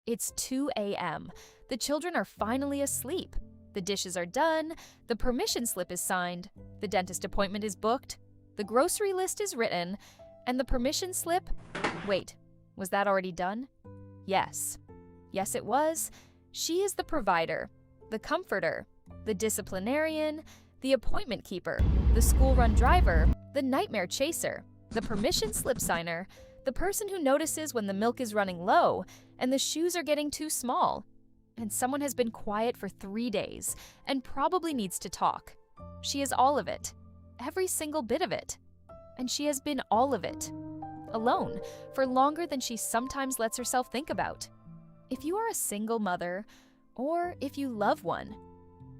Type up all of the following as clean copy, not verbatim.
It's 2 a.m. The children are finally asleep. The dishes are done, the permission slip is signed, the dentist appointment is booked, the grocery list is written, and the permission slip… Wait, was that already done? Yes. Yes, it was. She is the provider, the comforter, the disciplinarian, the appointment keeper, the school-run driver, the nightmare chaser, the permission slip signer, the person who notices when the milk is running low and the shoes are getting too small. And someone has been quiet for 3 days and probably needs to talk. She is all of it, every single bit of it. And she has been all of it, alone, for longer than she sometimes lets herself think about. If you are a single mother, or if you love one,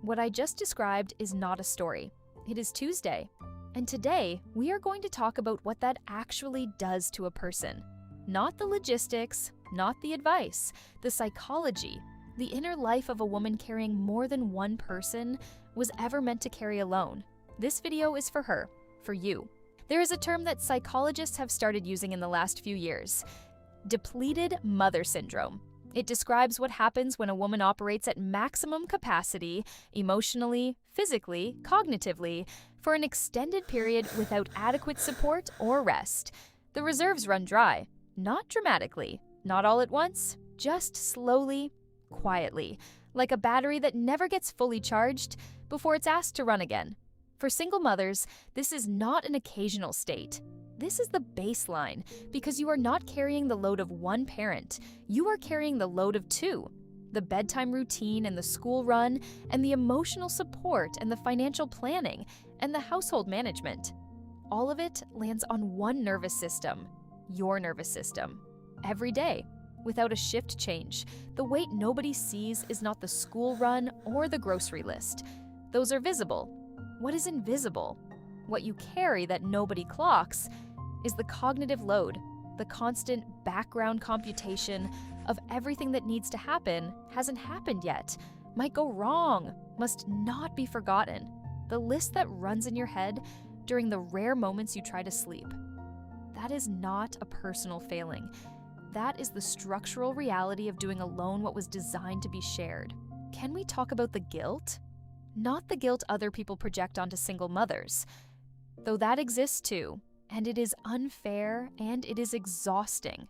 what I just described is not a story. It is Tuesday, and today we are going to talk about what that actually does to a person. Not the logistics, not the advice, the psychology, the inner life of a woman carrying more than one person was ever meant to carry alone. This video is for her, for you. There is a term that psychologists have started using in the last few years: depleted mother syndrome. It describes what happens when a woman operates at maximum capacity, emotionally, physically, cognitively, for an extended period without adequate support or rest. The reserves run dry, not dramatically, not all at once, just slowly, quietly, like a battery that never gets fully charged before it's asked to run again. For single mothers, this is not an occasional state. This is the baseline, because you are not carrying the load of one parent, you are carrying the load of two. The bedtime routine and the school run, and the emotional support and the financial planning, and the household management. All of it lands on one nervous system, your nervous system, every day. Without a shift change, the weight nobody sees is not the school run or the grocery list. Those are visible. What is invisible? What you carry that nobody clocks is the cognitive load, the constant background computation of everything that needs to happen, hasn't happened yet, might go wrong, must not be forgotten. The list that runs in your head during the rare moments you try to sleep. That is not a personal failing. That is the structural reality of doing alone what was designed to be shared. Can we talk about the guilt? Not the guilt other people project onto single mothers, though that exists too, and it is unfair and it is exhausting.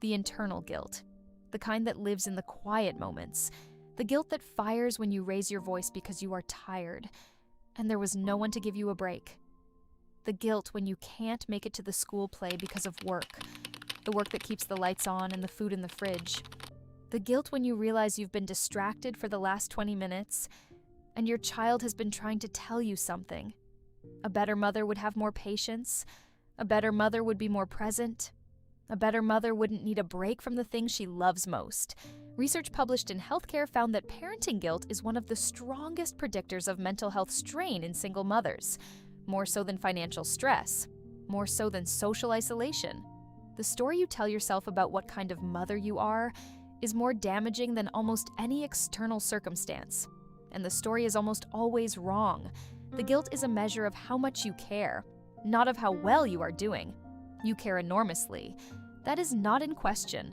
The internal guilt, the kind that lives in the quiet moments, the guilt that fires when you raise your voice because you are tired and there was no one to give you a break. The guilt when you can't make it to the school play because of work, the work that keeps the lights on and the food in the fridge. The guilt when you realize you've been distracted for the last 20 minutes and your child has been trying to tell you something. A better mother would have more patience. A better mother would be more present. A better mother wouldn't need a break from the things she loves most. Research published in Healthcare found that parenting guilt is one of the strongest predictors of mental health strain in single mothers, more so than financial stress, more so than social isolation. The story you tell yourself about what kind of mother you are is more damaging than almost any external circumstance. And the story is almost always wrong. The guilt is a measure of how much you care, not of how well you are doing. You care enormously. That is not in question.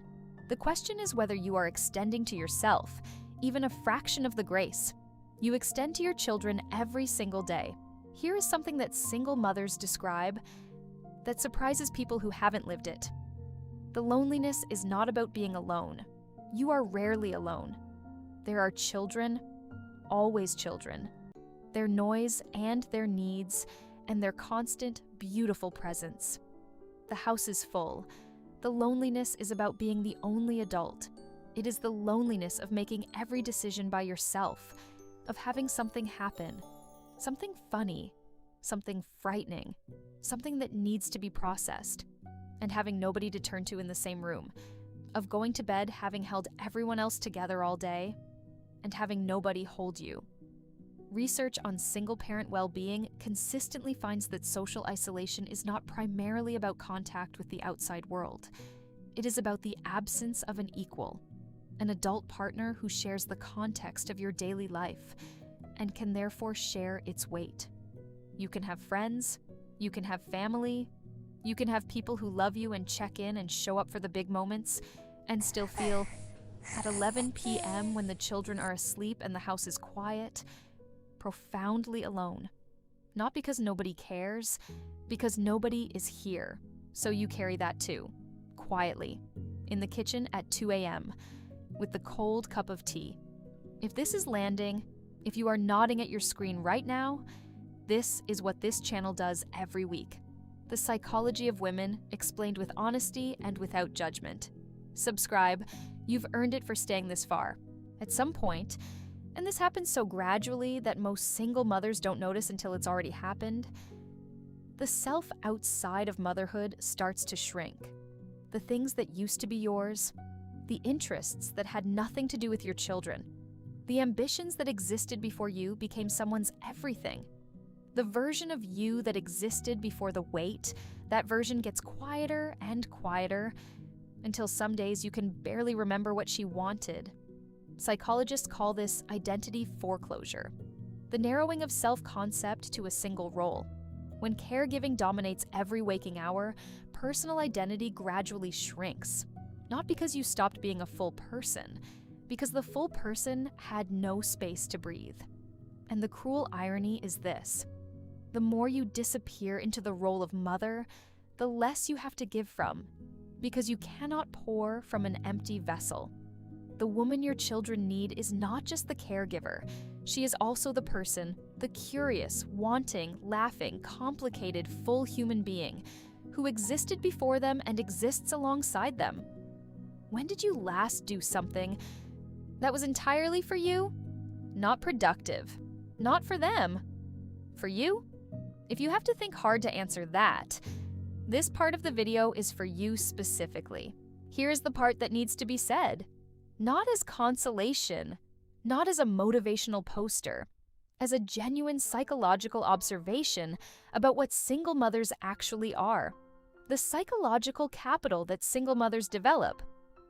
The question is whether you are extending to yourself even a fraction of the grace you extend to your children every single day. Here is something that single mothers describe that surprises people who haven't lived it. The loneliness is not about being alone. You are rarely alone. There are children, always children. Their noise and their needs and their constant, beautiful presence. The house is full. The loneliness is about being the only adult. It is the loneliness of making every decision by yourself, of having something happen, something funny, something frightening, something that needs to be processed, and having nobody to turn to in the same room, of going to bed having held everyone else together all day, and having nobody hold you. Research on single-parent well-being consistently finds that social isolation is not primarily about contact with the outside world. It is about the absence of an equal, an adult partner who shares the context of your daily life and can therefore share its weight. You can have friends, you can have family, you can have people who love you and check in and show up for the big moments and still feel At 11 p.m., when the children are asleep and the house is quiet, profoundly alone. Not because nobody cares, because nobody is here. So you carry that too, quietly, in the kitchen at 2 a.m., with the cold cup of tea. If this is landing, if you are nodding at your screen right now, this is what this channel does every week. The psychology of women explained with honesty and without judgment. Subscribe. You've earned it for staying this far. At some point, and this happens so gradually that most single mothers don't notice until it's already happened, the self outside of motherhood starts to shrink. The things that used to be yours, the interests that had nothing to do with your children, the ambitions that existed before you became someone's everything. The version of you that existed before the weight, that version gets quieter and quieter until some days you can barely remember what she wanted. Psychologists call this identity foreclosure, the narrowing of self-concept to a single role. When caregiving dominates every waking hour, personal identity gradually shrinks. Not because you stopped being a full person, because the full person had no space to breathe. And the cruel irony is this: the more you disappear into the role of mother, the less you have to give from, because you cannot pour from an empty vessel. The woman your children need is not just the caregiver. She is also the person, the curious, wanting, laughing, complicated, full human being who existed before them and exists alongside them. When did you last do something that was entirely for you? Not productive. Not for them. For you? If you have to think hard to answer that, this part of the video is for you specifically. Here's the part that needs to be said. Not as consolation, not as a motivational poster, as a genuine psychological observation about what single mothers actually are. The psychological capital that single mothers develop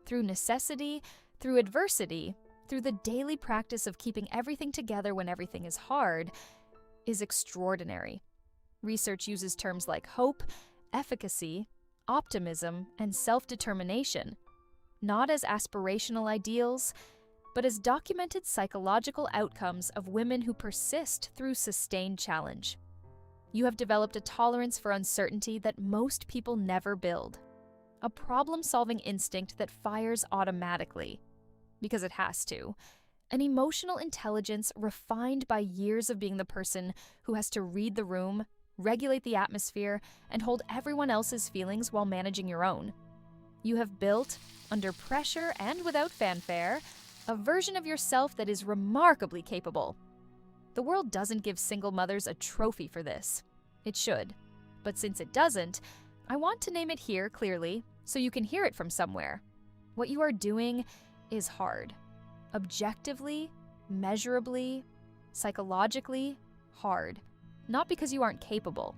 through necessity, through adversity, through the daily practice of keeping everything together when everything is hard, is extraordinary. Research uses terms like hope, efficacy, optimism, and self-determination, not as aspirational ideals, but as documented psychological outcomes of women who persist through sustained challenge. You have developed a tolerance for uncertainty that most people never build, a problem-solving instinct that fires automatically, because it has to, an emotional intelligence refined by years of being the person who has to read the room, regulate the atmosphere, and hold everyone else's feelings while managing your own. You have built, under pressure and without fanfare, a version of yourself that is remarkably capable. The world doesn't give single mothers a trophy for this. It should. But since it doesn't, I want to name it here clearly so you can hear it from somewhere. What you are doing is hard. Objectively, measurably, psychologically hard. Not because you aren't capable,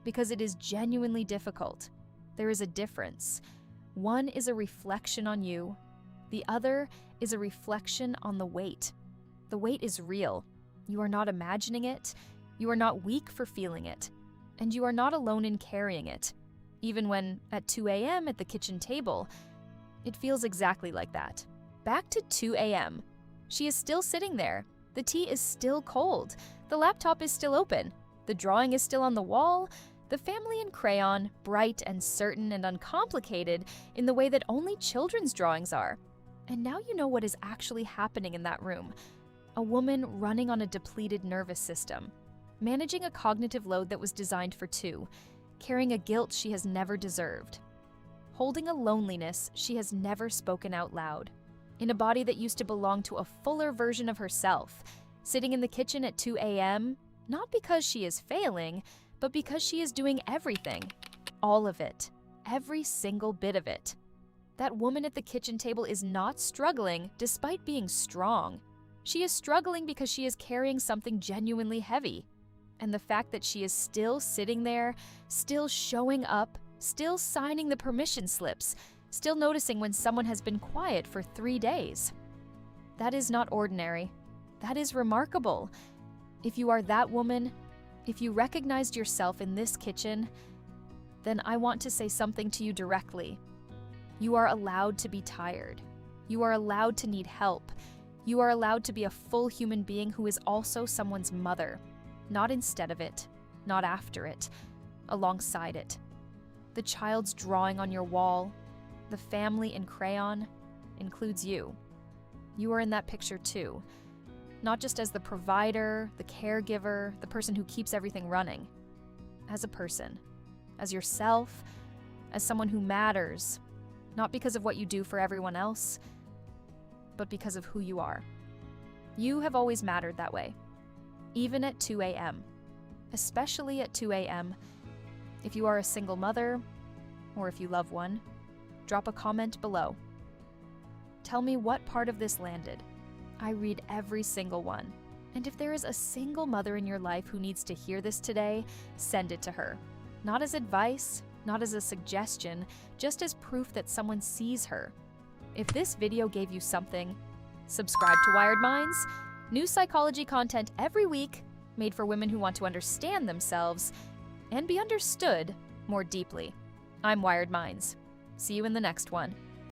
because it is genuinely difficult. There is a difference. One is a reflection on you. The other is a reflection on the weight. The weight is real. You are not imagining it. You are not weak for feeling it. And you are not alone in carrying it. Even when, at 2 a.m. at the kitchen table, it feels exactly like that. Back to 2 a.m. She is still sitting there. The tea is still cold. The laptop is still open. The drawing is still on the wall. The family in crayon, bright and certain and uncomplicated in the way that only children's drawings are. And now you know what is actually happening in that room. A woman running on a depleted nervous system, managing a cognitive load that was designed for two, carrying a guilt she has never deserved, holding a loneliness she has never spoken out loud, in a body that used to belong to a fuller version of herself, sitting in the kitchen at 2 a.m., not because she is failing, but because she is doing everything. All of it. Every single bit of it. That woman at the kitchen table is not struggling despite being strong. She is struggling because she is carrying something genuinely heavy. And the fact that she is still sitting there, still showing up, still signing the permission slips, still noticing when someone has been quiet for 3 days. That is not ordinary. That is remarkable. If you are that woman, if you recognized yourself in this kitchen, then I want to say something to you directly. You are allowed to be tired. You are allowed to need help. You are allowed to be a full human being who is also someone's mother. Not instead of it, not after it, alongside it. The child's drawing on your wall, the family in crayon, includes you. You are in that picture too. Not just as the provider, the caregiver, the person who keeps everything running. As a person, as yourself, as someone who matters, not because of what you do for everyone else, but because of who you are. You have always mattered that way, even at 2 a.m., especially at 2 a.m. If you are a single mother, or if you love one, drop a comment below. Tell me what part of this landed. I read every single one. And if there is a single mother in your life who needs to hear this today, send it to her. Not as advice, not as a suggestion, just as proof that someone sees her. If this video gave you something, subscribe to Wired Minds. New psychology content every week, made for women who want to understand themselves and be understood more deeply. I'm Wired Minds. See you in the next one.